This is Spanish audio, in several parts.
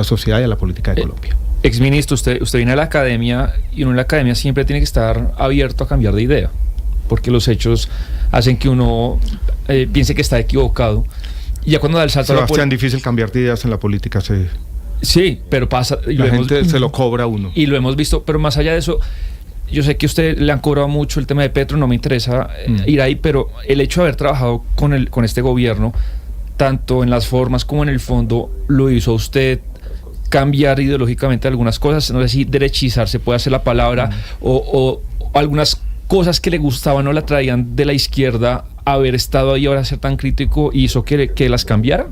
la sociedad y a la política de Colombia. Exministro, usted viene a la academia y uno en la academia siempre tiene que estar abierto a cambiar de idea, porque los hechos hacen que uno piense que está equivocado. Y ya cuando da el salto Sebastián, difícil cambiar de ideas en la política. Sí, pero pasa. La gente se lo cobra a uno. Y lo hemos visto, pero más allá de eso, yo sé que a usted le han cobrado mucho el tema de Petro, no me interesa ir ahí, pero el hecho de haber trabajado con este gobierno, tanto en las formas como en el fondo, lo hizo a usted cambiar ideológicamente algunas cosas, no sé si derechizar se puede hacer la palabra, o algunas cosas que le gustaban o la traían de la izquierda, haber estado ahí ahora ser tan crítico hizo que las cambiara.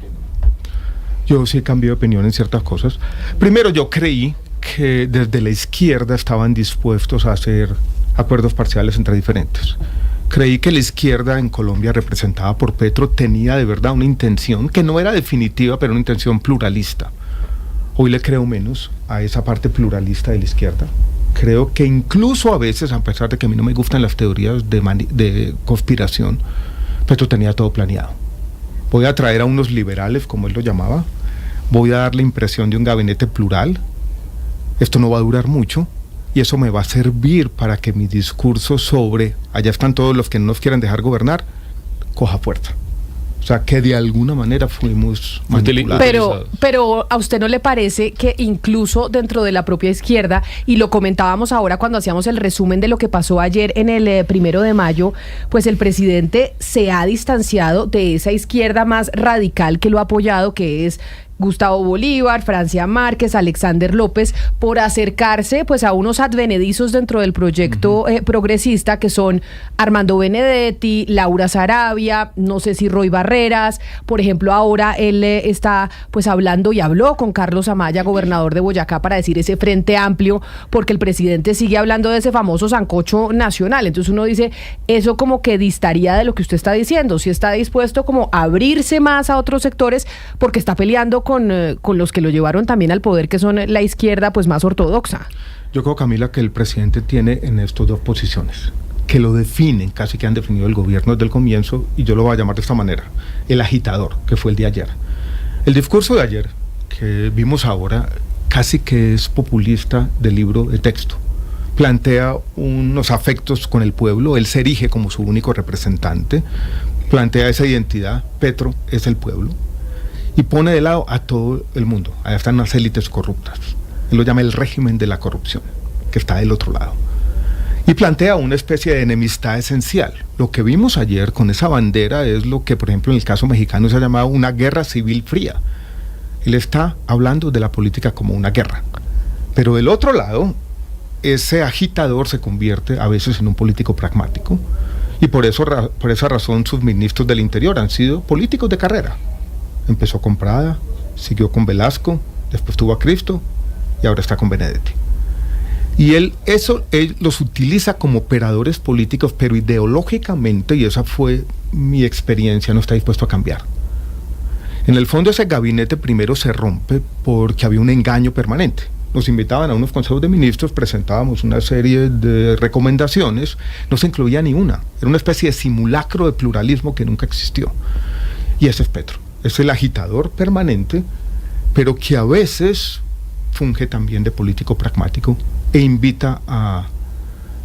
Yo sí cambié de opinión en ciertas cosas. Primero, yo creí que desde la izquierda estaban dispuestos a hacer acuerdos parciales entre diferentes. Creí que la izquierda en Colombia, representada por Petro, tenía de verdad una intención que no era definitiva, pero una intención pluralista. Hoy le creo menos a esa parte pluralista de la izquierda. Creo que incluso a veces, a pesar de que a mí no me gustan las teorías de conspiración, Petro tenía todo planeado. Voy a traer a unos liberales, como él lo llamaba, voy a dar la impresión de un gabinete plural, esto no va a durar mucho, y eso me va a servir para que mi discurso sobre allá están todos los que no nos quieren dejar gobernar, coja fuerza. O sea, que de alguna manera fuimos manipulados. Pero ¿a usted no le parece que incluso dentro de la propia izquierda, y lo comentábamos ahora cuando hacíamos el resumen de lo que pasó ayer en el 1 de mayo, pues el presidente se ha distanciado de esa izquierda más radical que lo ha apoyado, que es Gustavo Bolívar, Francia Márquez, Alexander López, por acercarse pues a unos advenedizos dentro del proyecto progresista, que son Armando Benedetti, Laura Sarabia, no sé si Roy Barreras. Por ejemplo, ahora él está pues hablando y habló con Carlos Amaya, gobernador de Boyacá, para decir ese frente amplio, porque el presidente sigue hablando de ese famoso sancocho nacional. Entonces uno dice, eso como que distaría de lo que usted está diciendo, si está dispuesto como a abrirse más a otros sectores, porque está peleando con los que lo llevaron también al poder, que son la izquierda pues más ortodoxa. Yo creo, Camila, que el presidente tiene en estos dos posiciones, que lo definen, casi que han definido el gobierno desde el comienzo, y yo lo voy a llamar de esta manera: el agitador, que fue el de ayer. El discurso de ayer, que vimos ahora, casi que es populista del libro de texto. Plantea unos afectos con el pueblo, él se erige como su único representante, plantea esa identidad, Petro es el pueblo, y pone de lado a todo el mundo. Allá están las élites corruptas. Él lo llama el régimen de la corrupción, que está del otro lado. Y plantea una especie de enemistad esencial. Lo que vimos ayer con esa bandera es lo que, por ejemplo, en el caso mexicano se ha llamado una guerra civil fría. Él está hablando de la política como una guerra. Pero del otro lado, ese agitador se convierte a veces en un político pragmático. Y por esa razón sus ministros del Interior han sido políticos de carrera. Empezó con Prada, siguió con Velasco, después tuvo a Cristo y ahora está con Benedetti. Y él los utiliza como operadores políticos, pero ideológicamente, y esa fue mi experiencia, no está dispuesto a cambiar. En el fondo, ese gabinete primero se rompe porque había un engaño permanente. Nos invitaban a unos consejos de ministros, presentábamos una serie de recomendaciones, no se incluía ni una. Era una especie de simulacro de pluralismo que nunca existió. Y ese es Petro. Es el agitador permanente, pero que a veces funge también de político pragmático e invita a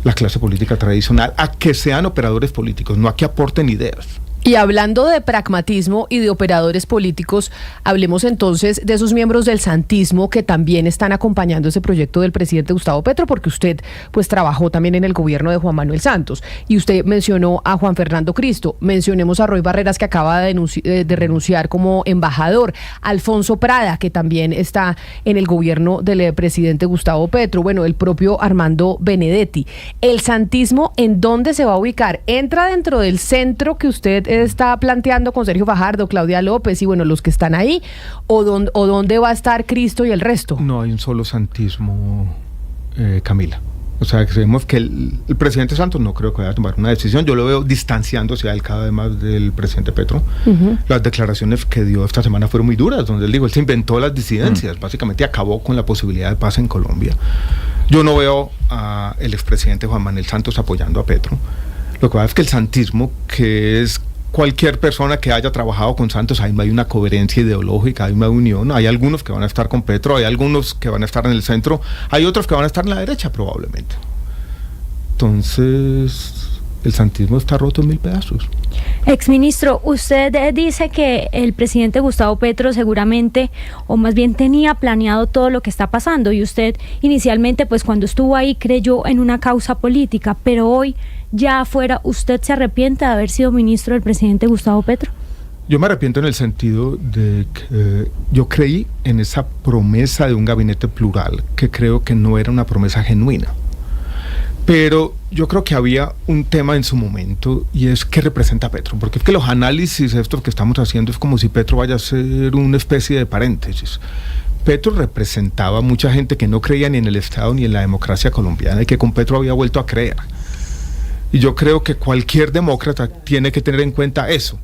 la clase política tradicional a que sean operadores políticos, no a que aporten ideas. Y hablando de pragmatismo y de operadores políticos, hablemos entonces de esos miembros del santismo que también están acompañando ese proyecto del presidente Gustavo Petro, porque usted pues trabajó también en el gobierno de Juan Manuel Santos, y usted mencionó a Juan Fernando Cristo, mencionemos a Roy Barreras, que acaba de renunciar como embajador, Alfonso Prada, que también está en el gobierno del presidente Gustavo Petro, bueno, el propio Armando Benedetti. ¿El santismo en dónde se va a ubicar? ¿Entra dentro del centro que usted está planteando con Sergio Fajardo, Claudia López y bueno, los que están ahí, o dónde va a estar Cristo y el resto? No hay un solo santismo, Camila. O sea, creemos que el presidente Santos no creo que vaya a tomar una decisión. Yo lo veo distanciándose a él cada vez más del presidente Petro. Las declaraciones que dio esta semana fueron muy duras, donde él dijo, él se inventó las disidencias, básicamente acabó con la posibilidad de paz en Colombia. Yo no veo al expresidente Juan Manuel Santos apoyando a Petro. Lo que pasa es que el santismo, que es cualquier persona que haya trabajado con Santos, ahí hay una coherencia ideológica, hay una unión, hay algunos que van a estar con Petro, hay algunos que van a estar en el centro, hay otros que van a estar en la derecha probablemente. Entonces, el santismo está roto en 1000 pedazos. Exministro, usted dice que el presidente Gustavo Petro seguramente, o más bien tenía planeado todo lo que está pasando, y usted inicialmente, pues cuando estuvo ahí, creyó en una causa política, pero hoy, ya afuera, ¿usted se arrepiente de haber sido ministro del presidente Gustavo Petro? Yo me arrepiento en el sentido de que yo creí en esa promesa de un gabinete plural, que creo que no era una promesa genuina. Pero yo creo que había un tema en su momento, y es qué representa Petro, porque es que los análisis estos que estamos haciendo es como si Petro vaya a ser una especie de paréntesis. Petro representaba a mucha gente que no creía ni en el Estado ni en la democracia colombiana, y que con Petro había vuelto a creer. Y yo creo que cualquier demócrata tiene que tener en cuenta eso,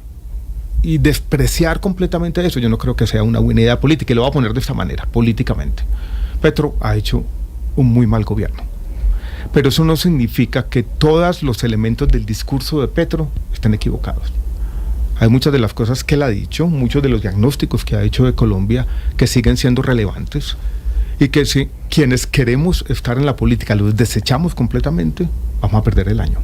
y despreciar completamente eso, yo no creo que sea una buena idea política, y lo voy a poner de esta manera, políticamente. Petro ha hecho un muy mal gobierno. Pero eso no significa que todos los elementos del discurso de Petro estén equivocados. Hay muchas de las cosas que él ha dicho, muchos de los diagnósticos que ha hecho de Colombia que siguen siendo relevantes, y que si quienes queremos estar en la política los desechamos completamente, vamos a perder el año.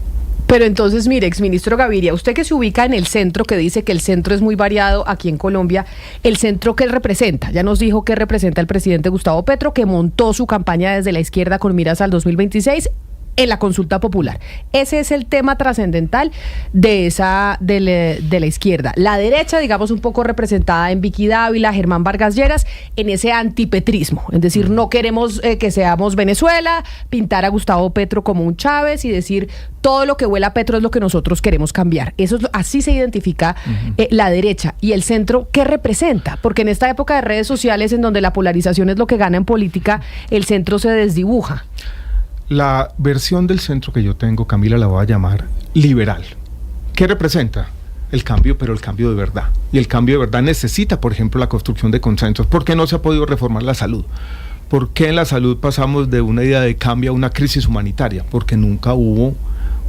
Pero entonces, mire, exministro Gaviria, usted que se ubica en el centro, que dice que el centro es muy variado aquí en Colombia, ¿el centro qué representa? Ya nos dijo que representa el presidente Gustavo Petro, que montó su campaña desde la izquierda con miras al 2026 en la consulta popular. Ese es el tema trascendental de la izquierda. La derecha, digamos, un poco representada en Vicky Dávila, Germán Vargas Lleras, en ese antipetrismo. Es decir, no queremos que seamos Venezuela, pintar a Gustavo Petro como un Chávez y decir todo lo que huela a Petro es lo que nosotros queremos cambiar. Eso es, así se identifica la derecha. ¿Y el centro qué representa? Porque en esta época de redes sociales, en donde la polarización es lo que gana en política, el centro se desdibuja. La versión del centro que yo tengo, Camila, la voy a llamar liberal. ¿Qué representa? El cambio, pero el cambio de verdad. Y el cambio de verdad necesita, por ejemplo, la construcción de consensos. ¿Por qué no se ha podido reformar la salud? ¿Por qué en la salud pasamos de una idea de cambio a una crisis humanitaria? Porque nunca hubo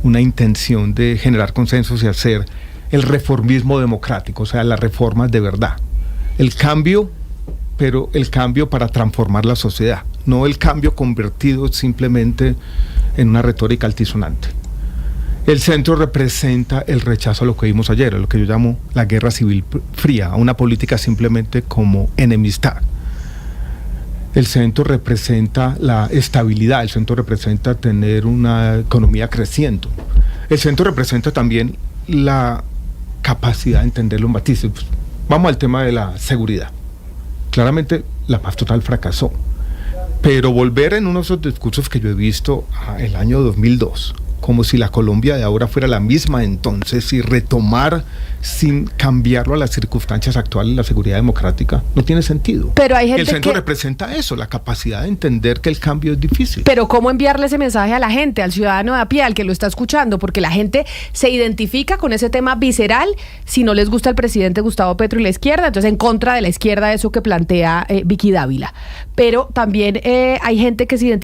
una intención de generar consensos y hacer el reformismo democrático, o sea, las reformas de verdad. El cambio, pero el cambio para transformar la sociedad, no el cambio convertido simplemente en una retórica altisonante. El centro representa el rechazo a lo que vimos ayer, a lo que yo llamo la guerra civil fría, a una política simplemente como enemistad. El centro representa la estabilidad, el centro representa tener una economía creciendo. El centro representa también la capacidad de entender los matices. Vamos al tema de la seguridad. Claramente la paz total fracasó, pero volver en uno de esos discursos que yo he visto el año 2002, como si la Colombia de ahora fuera la misma entonces, y retomar sin cambiarlo a las circunstancias actuales la seguridad democrática, no tiene sentido. Pero hay gente el centro representa eso, la capacidad de entender que el cambio es difícil. Pero ¿cómo enviarle ese mensaje a la gente, al ciudadano de a pie, al que lo está escuchando? Porque la gente se identifica con ese tema visceral si no les gusta el presidente Gustavo Petro y la izquierda, entonces en contra de la izquierda, eso que plantea Vicky Dávila. Pero también hay gente que se identifica